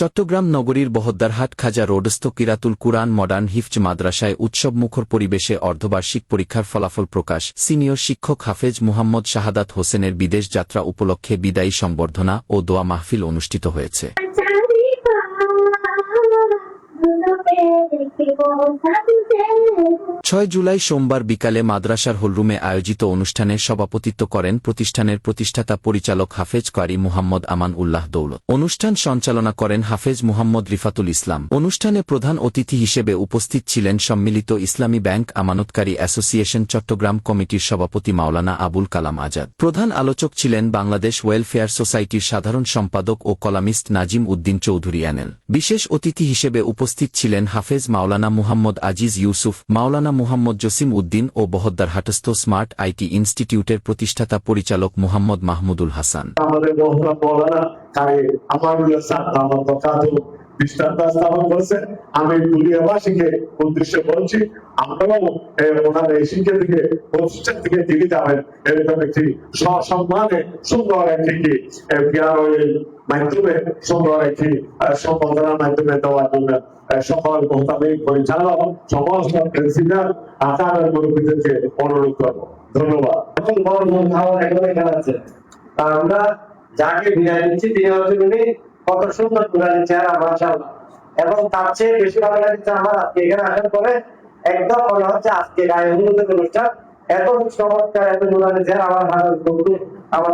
চট্টগ্রাম নগরীর বহদ্দারহাট খাজা রোডস্থ কিরাতুল কুরআন মডার্ন হিফজ মাদ্রাসায় উৎসবমুখর পরিবেশে অর্ধবার্ষিক পরীক্ষার ফলাফল প্রকাশ। সিনিয়র শিক্ষক হাফেজ মুহাম্মদ শাহাদাত হোসেনের বিদেশ যাত্রা উপলক্ষে বিদায়ী সংবর্ধনা ও দোয়া মাহফিল অনুষ্ঠিত হয়েছে। 6 জুলাই সোমবার বিকালে মাদ্রাসার হলরুমে আয়োজিত অনুষ্ঠানে সভাপতিত্ব করেন প্রতিষ্ঠানের প্রতিষ্ঠাতা পরিচালক হাফেজ কারি মুহাম্মদ আমান উল্লাহ দৌলত। অনুষ্ঠান সঞ্চালনা করেন হাফেজ মুহাম্মদ রিফাতুল ইসলাম। অনুষ্ঠানে প্রধান অতিথি হিসেবে উপস্থিত ছিলেন সম্মিলিত ইসলামী ব্যাংক আমানতকারী অ্যাসোসিয়েশন চট্টগ্রাম কমিটির সভাপতি মাওলানা আবুল কালাম আজাদ। প্রধান আলোচক ছিলেন বাংলাদেশ ওয়েলফেয়ার সোসাইটির সাধারণ সম্পাদক ও কলামিস্ট নাজিম উদ্দিন চৌধুরী এনএল। বিশেষ অতিথি হিসেবে উপস্থিত ছিলেন হাফেজ মাওলানা মুহাম্মদ আজিজ ইউসুফ, মাওলানা মুহাম্মদ জসিম উদ্দিন ও বহদ্দারহাটস্থ স্মার্ট আইটি ইনস্টিটিউটের প্রতিষ্ঠাতা পরিচালক মুহাম্মদ মাহমুদুল হাসান। আমি দুনিয়াবাসীকে উদ্দেশ্য বলছি, আপনারাও ওনার এই শিক্ষা থেকে প্রতিষ্ঠান থেকে দিকে যাবেন, এরকম একটি সসম্মানে সুন্দর একটি মাধ্যমে সুন্দর একটি সম্বোধনার মাধ্যমে দেওয়ার জন্য সকল মোহতামিম পরিচালক সমস্ত প্রিন্সিপাল আচার্য মুরব্বীদেরকে অনুরোধ করব। ধন্যবাদ। এখন বড় এখানে আছে, আমরা যাকে বিদায় দিচ্ছি তিনি হচ্ছেন উনি কত সুন্দর তুলে চেহারা মাশাআল্লাহ, এবং তার চেয়ে বেশি ভালো লাগছে আমার আজকে এখানে আসার পরে একদম মনে হচ্ছে আজকে গায়ে হলুদের অনুষ্ঠান, এত চমৎকার এত নুরানি চেহারা আমার ভালো বন্ধু আমার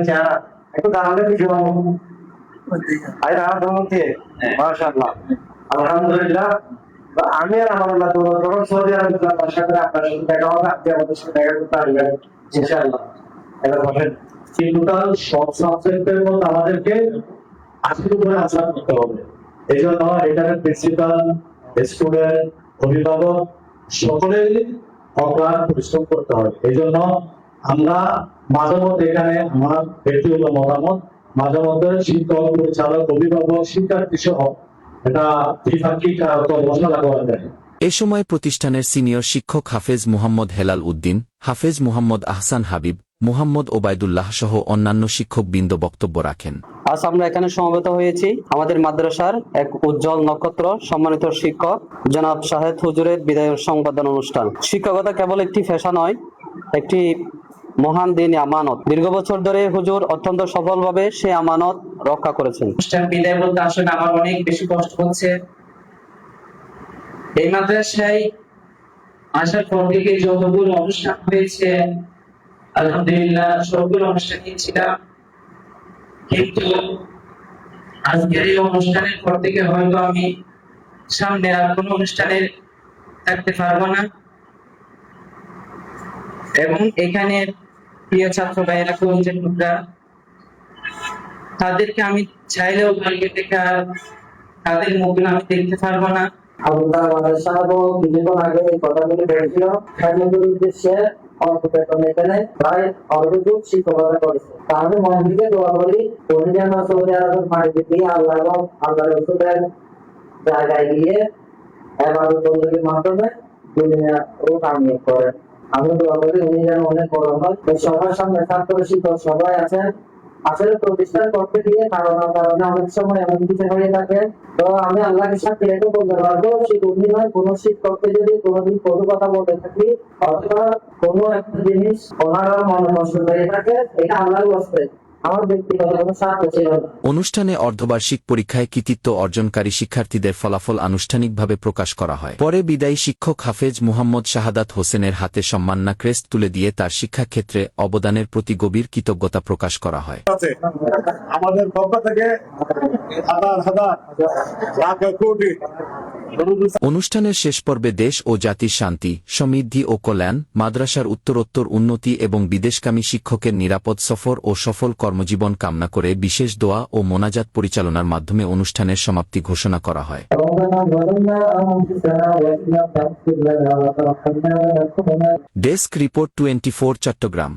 চেহারা একটু দাঁড়ালে কিছু মাশাআল্লাহ আলহামদুলিল্লাহ। আমি আর আমার যখন সৌদি আরব আশা করি আপনার সাথে দেখা হবে, আপনি আমাদের সাথে দেখা করতে পারবেন ইনশাআল্লাহ। এবার বসেন। টোটাল সব সাবজেক্টের মধ্যে আমাদেরকে 80 উপরে আলোচনা করতে হবে। এই জন্য এখানে প্রিন্সিপাল, স্টুডেন্ট, অভিভাবক সকলেই অক্লান্ত পরিশ্রম করতে হবে। এই জন্য আমরা মাঝে মধ্যে এখানে আমার ব্যক্তিগত মতামত, মাঝে মধ্যে শিক্ষক, পরিচালক, অভিভাবক, শিক্ষার্থী সহ এটা দ্বিপাক্ষিক আলোচনা করা যায়। এ সময় প্রতিষ্ঠানের সিনিয়র শিক্ষক হাফেজ মুহাম্মদ হেলাল উদ্দিন, হাফেজ মুহাম্মদ আহসান হাবিব, মুহাম্মদ ওবায়দুল্লাহ সহ অন্যান্য শিক্ষকবৃন্দ বক্তব্য রাখেন। আজ আমরা এখানে সমবেত হয়েছি আমাদের মাদ্রাসার এক উজ্জ্বল নক্ষত্র, সম্মানিত শিক্ষক জনাব শাহেদ হুজুরের বিদায় সংবর্ধনা অনুষ্ঠান। শিক্ষকতা কেবল একটি পেশা নয়, একটি মহান দিনী আমানত। দীর্ঘ বছর ধরে হুজুর অত্যন্ত সফলভাবে সে আমানত রক্ষা করেছেন। বিদায় বলতে আসলে আমার অনেক বেশি কষ্ট হচ্ছে। এই মাদ্রাসায় আসার পর থেকে যতগুলো অনুষ্ঠান হয়েছে আলহামদুলিল্লাহ সবগুলো অনুষ্ঠানে ছিলাম, কিন্তু আজকের এই অনুষ্ঠানের পর থেকে হয়তো আমি সামনে আর কোনো অনুষ্ঠানে থাকতে পারবো না। এবং এখানে প্রিয় ছাত্র ভাইয়েরা কলেজের টুকরা, তাদেরকে আমি চাইলেও বাড়িতে থেকে তাদের মুখগুলো আমি দেখতে পারবো না। কিছুক্ষণ আগে এই কথাগুলি বলেছিল, উদ্দেশ্যে এখানে প্রায় অর্ধযুগ শিক্ষকতা করেছে। তাহলে মন থেকে দোয়া করি উনি যেন সৌদি আরবের মাটিতে দিয়ে আল্লাহ এবং আল্লাহ রসুলের জায়গায় গিয়ে এবাদত বন্দীর মাধ্যমে দুনিয়া ও কামিয়ে করেন। আমি দোয়া করি উনি যেন অনেক বড় হয়। সবার সামনে ছাত্র শিক্ষক সবাই আছেন, আসলে প্রতিষ্ঠান করতে গিয়ে কারণে অনেক সময় এমন কিছু হয়ে থাকে। তো আমি আল্লাহকে সাক্ষী রেখে বলতে পারবো, শিক্ষক নয় কোন শিক্ষককে যদি কোনোদিন কোনো কথা বলতে থাকি অথবা কোনো একটা জিনিস ওনার মনে কষ্ট হয়ে থাকে, এটা আল্লাহর ওয়াস্তে, আমার ব্যক্তিগত কোনো স্বার্থ ছিল না। অনুষ্ঠানে অর্ধবার্ষিক পরীক্ষায় কৃতিত্ব অর্জনকারী শিক্ষার্থীদের ফলাফল আনুষ্ঠানিকভাবে প্রকাশ করা হয়। পরে বিদায়ী শিক্ষক হাফেজ মুহাম্মদ শাহাদাত হোসেনের হাতে সম্মাননা ক্রেস্ট তুলে দিয়ে তার শিক্ষাক্ষেত্রে অবদানের প্রতি গভীর কৃতজ্ঞতা প্রকাশ করা হয়। আমাদের পক্ষ থেকে হাজার হাজার লাখ কোটি। অনুষ্ঠানের শেষ পর্বে দেশ ও জাতির শান্তি, সমৃদ্ধি ও কল্যাণ, মাদ্রাসার উত্তরোত্তর উন্নতি এবং বিদেশগামী শিক্ষকের নিরাপদ সফর ও সফল কর্মজীবন কামনা করে বিশেষ দোয়া ও মোনাজাত পরিচালনার মাধ্যমে অনুষ্ঠানের সমাপ্তি ঘোষণা করা হয়। Desk report 24 Chittagong.